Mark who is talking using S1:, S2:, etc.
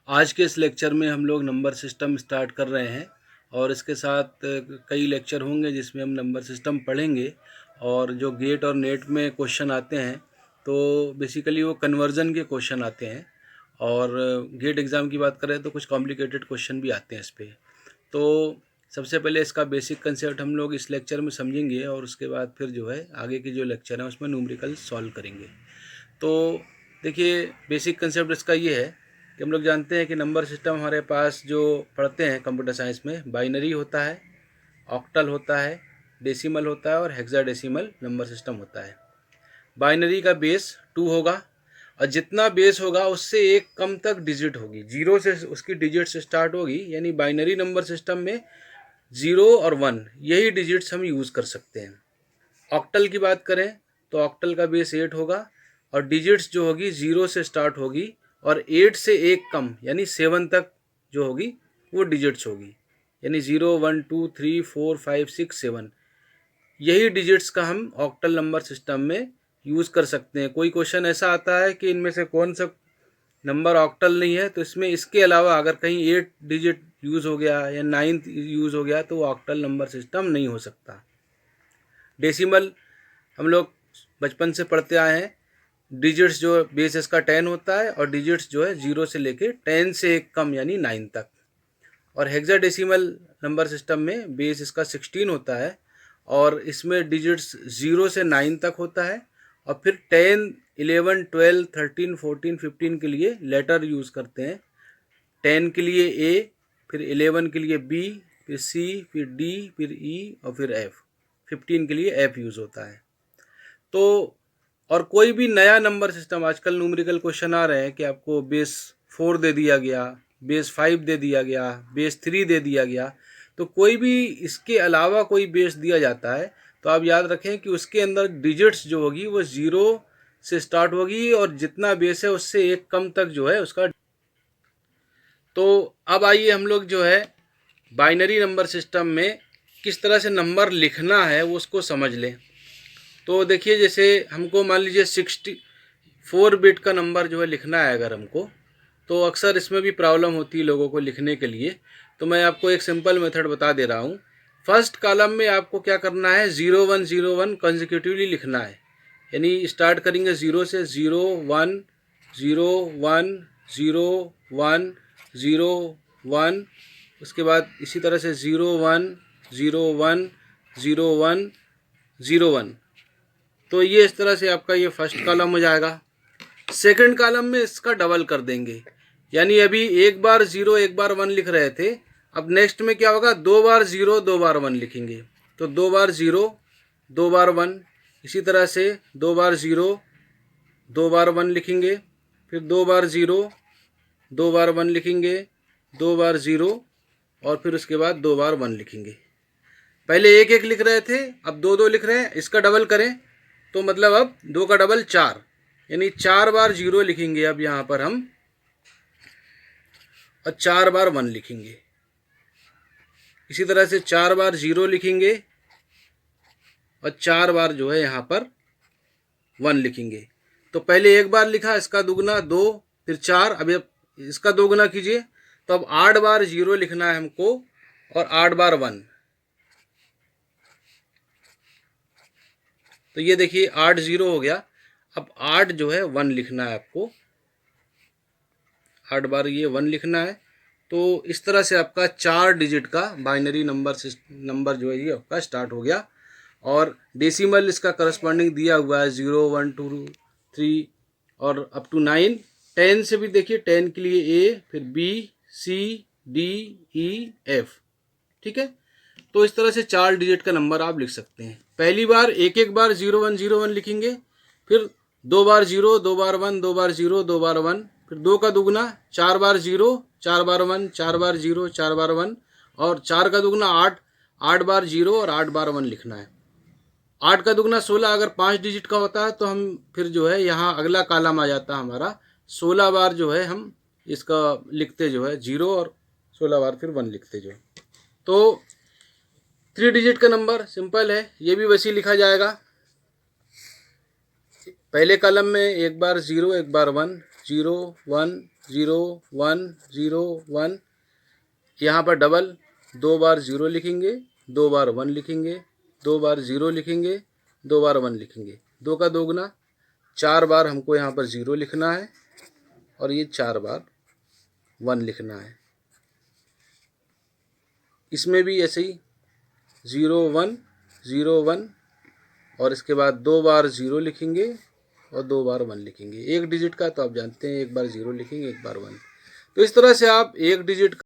S1: आज के इस लेक्चर में हम लोग नंबर सिस्टम स्टार्ट कर रहे हैं और इसके साथ कई लेक्चर होंगे जिसमें हम नंबर सिस्टम पढ़ेंगे। और जो गेट और नेट में क्वेश्चन आते हैं तो बेसिकली वो कन्वर्जन के क्वेश्चन आते हैं। और गेट एग्ज़ाम की बात करें तो कुछ कॉम्प्लिकेटेड क्वेश्चन भी आते हैं इस पर। तो सबसे पहले इसका बेसिक कंसेप्ट हम लोग इस लेक्चर में समझेंगे और उसके बाद फिर जो है आगे के जो लेक्चर हैं उसमें न्यूमेरिकल सॉल्व करेंगे। तो देखिए, बेसिक कंसेप्ट इसका ये है कि हम लोग जानते हैं कि नंबर सिस्टम हमारे पास जो पढ़ते हैं कंप्यूटर साइंस में, बाइनरी होता है, ऑक्टल होता है, डेसिमल होता है और हेक्साडेसिमल नंबर सिस्टम होता है। बाइनरी का बेस 2 होगा और जितना बेस होगा उससे एक कम तक डिजिट होगी, 0 से उसकी डिजिट से स्टार्ट होगी। यानी बाइनरी नंबर सिस्टम में 0 और 1 यही डिजिट्स हम यूज़ कर सकते हैं। ऑक्टल की बात करें तो ऑक्टल का बेस 8 होगा और डिजिट्स जो होगी 0 से स्टार्ट होगी और 8 से एक कम यानी 7 तक जो होगी वो डिजिट्स होगी। यानी 0 1 2 3 4 5 6 7 यही डिजिट्स का हम ऑक्टल नंबर सिस्टम में यूज़ कर सकते हैं। कोई क्वेश्चन ऐसा आता है कि इनमें से कौन सा नंबर ऑक्टल नहीं है, तो इसमें इसके अलावा अगर कहीं 8 डिजिट यूज़ हो गया या 9 यूज़ हो गया तो वो ऑक्टल नंबर सिस्टम नहीं हो सकता। डेसिमल हम लोग बचपन से पढ़ते आए हैं। डिजिट्स जो बेस इसका 10 होता है और डिजिट्स जो है 0 से लेके 10 से एक कम यानी 9 तक। और हेक्साडेसिमल नंबर सिस्टम में बेस इसका 16 होता है और इसमें डिजिट्स 0 से 9 तक होता है। और फिर 10 11 12 13 14 15 के लिए लेटर यूज़ करते हैं। 10 के लिए ए, फिर 11 के लिए बी, फिर सी, फिर डी, फिर ई और फिर एफ। 15 के लिए एफ यूज़ होता है। तो और कोई भी नया नंबर सिस्टम, आजकल न्यूमेरिकल क्वेश्चन आ रहे हैं कि आपको बेस 4 दे दिया गया, बेस 5 दे दिया गया, बेस 3 दे दिया गया। तो कोई भी इसके अलावा कोई बेस दिया जाता है तो आप याद रखें कि उसके अंदर डिजिट्स जो होगी वो 0 से स्टार्ट होगी और जितना बेस है उससे एक कम तक जो है उसका। तो अब आइए हम लोग जो है बाइनरी नंबर सिस्टम में किस तरह से नंबर लिखना है वो उसको समझ लें। तो देखिए, जैसे हमको मान लीजिए 64 बिट का नंबर जो है लिखना है अगर हमको, तो अक्सर इसमें भी प्रॉब्लम होती है लोगों को लिखने के लिए। तो मैं आपको एक सिंपल मेथड बता दे रहा हूँ। फर्स्ट कॉलम में आपको क्या करना है, 0101 कंसेक्यूटिवली लिखना है। यानी स्टार्ट करेंगे 0 से, 0 1 0 1 0 1 0 1, उसके बाद इसी तरह से 0 1 0 1 0 1 0 1। तो ये इस तरह से आपका ये फर्स्ट कॉलम हो जाएगा। सेकंड कॉलम में इसका डबल कर देंगे, यानी अभी एक बार 0 एक बार 1 लिख रहे थे, अब नेक्स्ट में क्या होगा, 2 बार 0 2 बार 1 लिखेंगे। तो 2 बार 0 2 बार 1, इसी तरह से 2 बार 0 2 बार 1 लिखेंगे, फिर 2 बार 0 2 बार 1 लिखेंगे, 2 बार 0 और फिर उसके बाद 2 बार 1 लिखेंगे। पहले एक एक लिख रहे थे, अब दो दो लिख रहे हैं। इसका डबल करें तो मतलब अब 2 का डबल 4, यानी 4 बार 0 लिखेंगे अब यहाँ पर हम, और 4 बार 1 लिखेंगे। इसी तरह से 4 बार 0 लिखेंगे और 4 बार जो है यहाँ पर 1 लिखेंगे। तो पहले एक बार लिखा, इसका दुगना 2, फिर 4, अब इसका दोगुना कीजिए तो अब 8 बार 0 लिखना है हमको और 8 बार 1। तो ये देखिए 8 0 हो गया। अब 8 जो है 1 लिखना है आपको, 8 बार ये 1 लिखना है। तो इस तरह से आपका 4 डिजिट का बाइनरी नंबर जो है ये आपका स्टार्ट हो गया। और डेसिमल इसका करस्पॉन्डिंग दिया हुआ है 0 1 2 3 और अप टू 9। 10 से भी देखिए, 10 के लिए ए, फिर B C D E F. ठीक है, तो इस तरह से 4 डिजिट का नंबर आप लिख सकते हैं। पहली बार एक एक बार 0101 लिखेंगे, फिर 2 बार 0 2 बार 1 2 बार 0 2 बार 1, फिर 2 का दुगना 4 बार 0 4 बार 1 4 बार 0 4 बार 1, और 4 का दुगना 8 8 बार 0 और 8 बार 1 लिखना है। 8 का दुगना 16 अगर 5 डिजिट का होता है तो हम फिर जो है यहाँ अगला कॉलम आ जाता है हमारा, 16 बार जो है हम इसका लिखते जो है 0 और 16 बार फिर 1 लिखते जो है। तो 3 डिजिट का नंबर सिंपल है, ये भी वैसे ही लिखा जाएगा। पहले कॉलम में एक बार 0 एक बार 1, 0 1 0 1 0 1। यहाँ पर डबल, 2 बार 0 लिखेंगे, 2 बार 1 लिखेंगे, 2 बार 0 लिखेंगे, 2 बार 1 लिखेंगे। 2 का दोगुना 4 बार हमको यहाँ पर 0 लिखना है और ये 4 बार 1 लिखना है। इसमें भी ऐसे ही 0 1 0 1 और इसके बाद 2 बार 0 लिखेंगे और 2 बार 1 लिखेंगे। एक डिजिट का तो आप जानते हैं, एक बार 0 लिखेंगे, एक बार 1। तो इस तरह से आप एक डिजिट